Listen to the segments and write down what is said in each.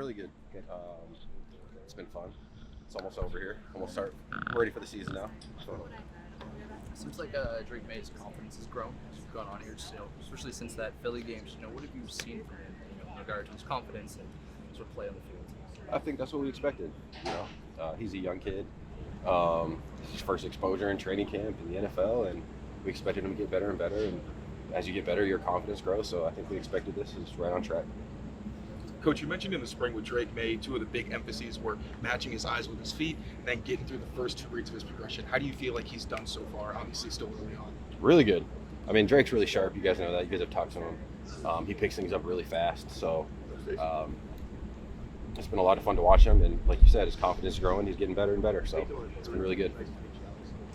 really good. It's been fun. It's almost over here. We're ready for the season now. So. Seems like Drake May's confidence has grown as you've gone on here, especially since that Philly game. What have you seen from him in regard to his confidence and sort of play on the field? I think that's what we expected. He's a young kid. His first exposure in training camp in the NFL, and we expected him to get better and better. And as you get better, your confidence grows. So I think we expected this. Is right on track. Coach, you mentioned in the spring with Drake May, two of the big emphases were matching his eyes with his feet and then getting through the first 2 reads of his progression. How do you feel like he's done so far? Obviously still early on. Really good. I mean, Drake's really sharp. You guys know that. You guys have talked to him. He picks things up really fast. So it's been a lot of fun to watch him. And like you said, his confidence is growing. He's getting better and better. So it's been really good.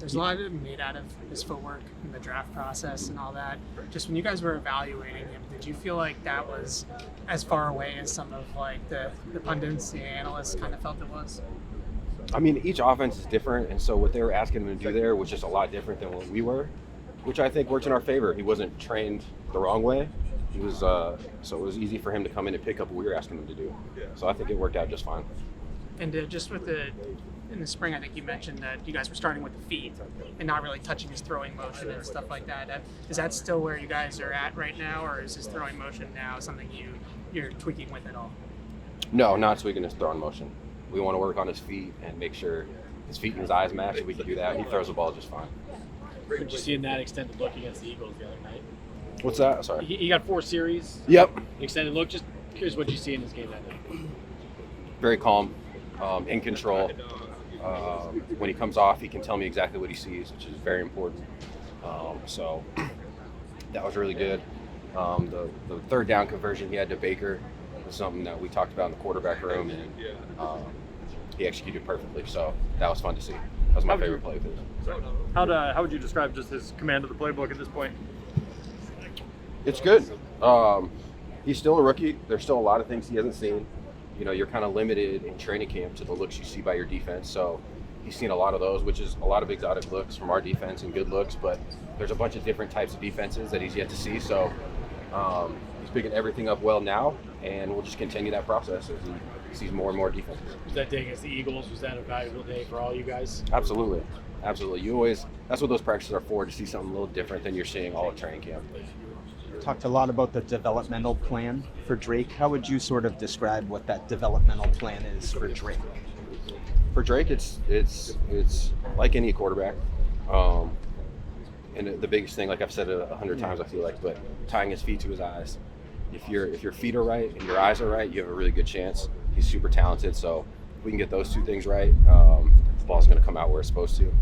There's a lot made out of his footwork in the draft process and all that. Just when you guys were evaluating him, did you feel like that was as far away as some of like the pundits, the analysts kind of felt it was? I mean, each offense is different, and so what they were asking him to do there was just a lot different than what we were, which I think worked in our favor. He wasn't trained the wrong way. He was so it was easy for him to come in and pick up what we were asking him to do. So I think it worked out just fine. And just with in the spring, I think you mentioned that you guys were starting with the feet and not really touching his throwing motion and stuff like that. Is that still where you guys are at right now, or is his throwing motion now something you're tweaking with at all? No, not tweaking his throwing motion. We want to work on his feet and make sure his feet and his eyes match. If we can do that, he throws the ball just fine. Did you see in that extended look against the Eagles the other night? What's that? Sorry. He got 4 series. Yep. Extended look. Just curious what you see in this game that night. Very calm, in control. When he comes off, he can tell me exactly what he sees, which is very important. So that was really good. The third down conversion he had to Baker was something that we talked about in the quarterback room, and he executed perfectly. So that was fun to see. That was my favorite play of his. How would you describe just his command of the playbook at this point? It's good. He's still a rookie. There's still a lot of things he hasn't seen. You're kind of limited in training camp to the looks you see by your defense. So he's seen a lot of those, which is a lot of exotic looks from our defense and good looks. But there's a bunch of different types of defenses that he's yet to see. So he's picking everything up well now, and we'll just continue that process as he sees more and more defenses. Was that day against the Eagles, was that a valuable day for all you guys? Absolutely. That's what those practices are for, to see something a little different than you're seeing all at training camp. Talked a lot about the developmental plan for Drake. How would you sort of describe what that developmental plan is for Drake? For Drake, it's like any quarterback. And the biggest thing, like I've said it 100 times, I feel like, but tying his feet to his eyes. If your feet are right and your eyes are right, you have a really good chance. He's super talented, so if we can get those two things right, the ball's going to come out where it's supposed to.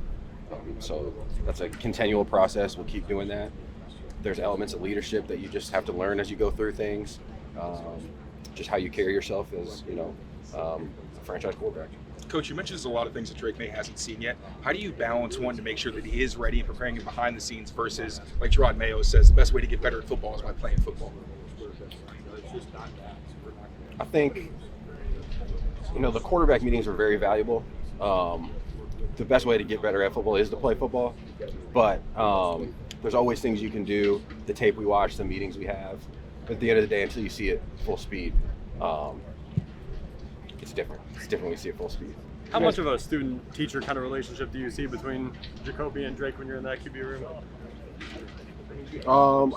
So that's a continual process. We'll keep doing that. There's elements of leadership that you just have to learn as you go through things. Just how you carry yourself as, a franchise quarterback. Coach, you mentioned there's a lot of things that Drake May hasn't seen yet. How do you balance one to make sure that he is ready and preparing him behind the scenes versus, like Gerard Mayo says, the best way to get better at football is by playing football? I think, the quarterback meetings are very valuable. The best way to get better at football is to play football, but there's always things you can do, the tape we watch, the meetings we have. But at the end of the day, until you see it full speed, it's different. It's different when you see it full speed. How much of a student-teacher kind of relationship do you see between Jacoby and Drake when you're in that QB room?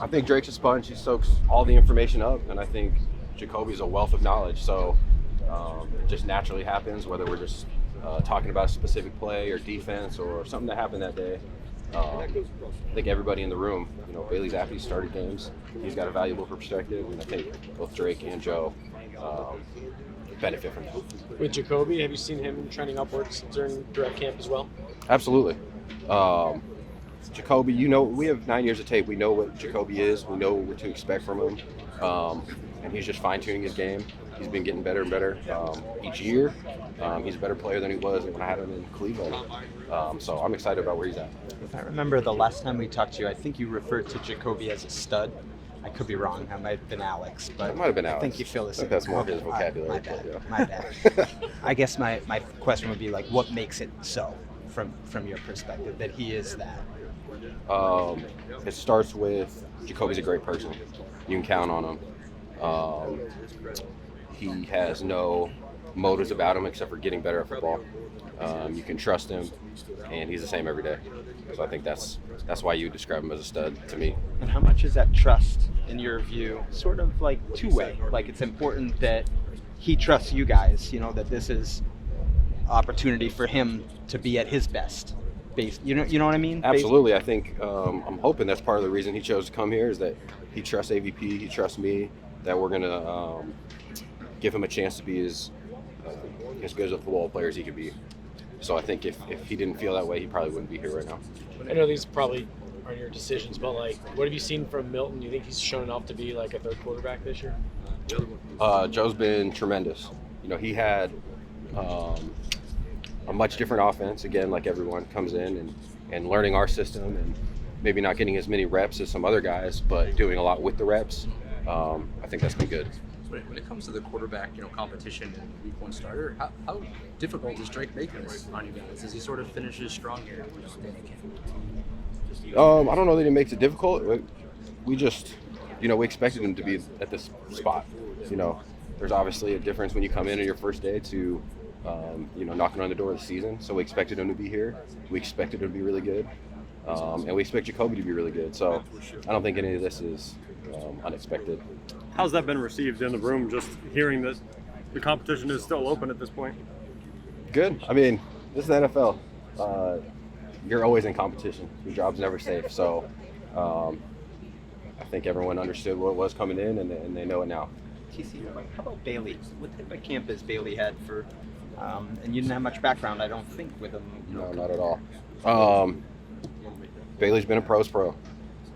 I think Drake's a sponge. He soaks all the information up, and I think Jacoby's a wealth of knowledge. So it just naturally happens, whether we're just talking about a specific play or defense or something that happened that day. I think everybody in the room, Bailey Zappi started games. He's got a valuable perspective, and I think both Drake and Joe benefit from that. With Jacoby, have you seen him trending upwards during direct camp as well? Absolutely. Jacoby, we have 9 years of tape. We know what Jacoby is. We know what to expect from him. And he's just fine-tuning his game. He's been getting better and better each year. He's a better player than he was when I had him in Cleveland. So I'm excited about where he's at. If I remember the last time we talked to you, I think you referred to Jacoby as a stud. I could be wrong. That might have been Alex, but it might have been Alex. I think you feel the same. I think that's more his vocabulary. My bad. My bad. I guess my question would be like, what makes it so, from your perspective, that he is that? It starts with Jacoby's a great person. You can count on him. he has no motives about him except for getting better at football. You can trust him, and he's the same every day. So I think that's why you describe him as a stud to me. And how much is that trust, in your view, sort of like two-way? Like it's important that he trusts you guys, you know, that this is opportunity for him to be at his best. You know what I mean? Absolutely. I think I'm hoping that's part of the reason he chose to come here is that he trusts AVP, he trusts me, that we're gonna give him a chance to be as good as a football player as he could be. So I think if he didn't feel that way, he probably wouldn't be here right now. I know these probably aren't your decisions, but like, what have you seen from Milton? Do you think he's shown enough to be like a third quarterback this year? Joe's been tremendous. You know, he had a much different offense, again, like everyone comes in and learning our system and maybe not getting as many reps as some other guys, but doing a lot with the reps. I think that's been good. When it comes to the quarterback, competition and week one starter, how difficult is Drake making this on you guys? Does he sort of finishes strong here? I don't know that he makes it difficult. We just, we expected him to be at this spot. There's obviously a difference when you come in on your first day to, knocking on the door of the season. So we expected him to be here. We expected him to be really good. And we expect Jacoby to be really good. So I don't think any of this is unexpected. How's that been received in the room, just hearing that the competition is still open at this point? Good. I mean, this is the NFL. You're always in competition. Your job's never safe. So I think everyone understood what was coming in, and they know it now. TC, how about Bailey? What type of camp has Bailey had for? And you didn't have much background, I don't think, with him. No, not at all. Bailey's been a pro's pro.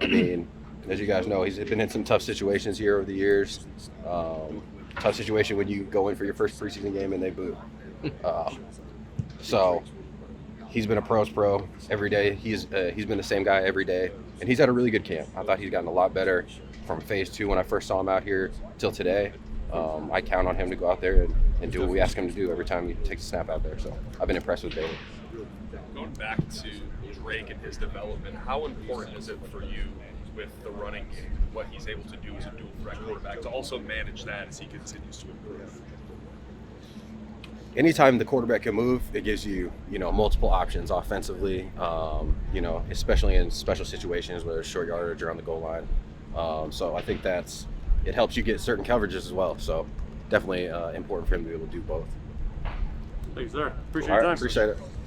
I mean, as you guys know, he's been in some tough situations here over the years. Tough situation when you go in for your first preseason game and they boo. So he's been a pro's pro every day. He's been the same guy every day, and he's had a really good camp. I thought he's gotten a lot better from phase 2 when I first saw him out here till today. I count on him to go out there and do what we ask him to do every time he takes a snap out there. So I've been impressed with Bailey. Going back to Drake and his development, how important is it for you with the running game, what he's able to do as a dual threat quarterback, to also manage that as he continues to improve? Anytime the quarterback can move, it gives you, multiple options offensively, especially in special situations where there's short yardage or on the goal line. So I think it helps you get certain coverages as well. So definitely important for him to be able to do both. Thanks, sir. Appreciate All your right, time. appreciate it.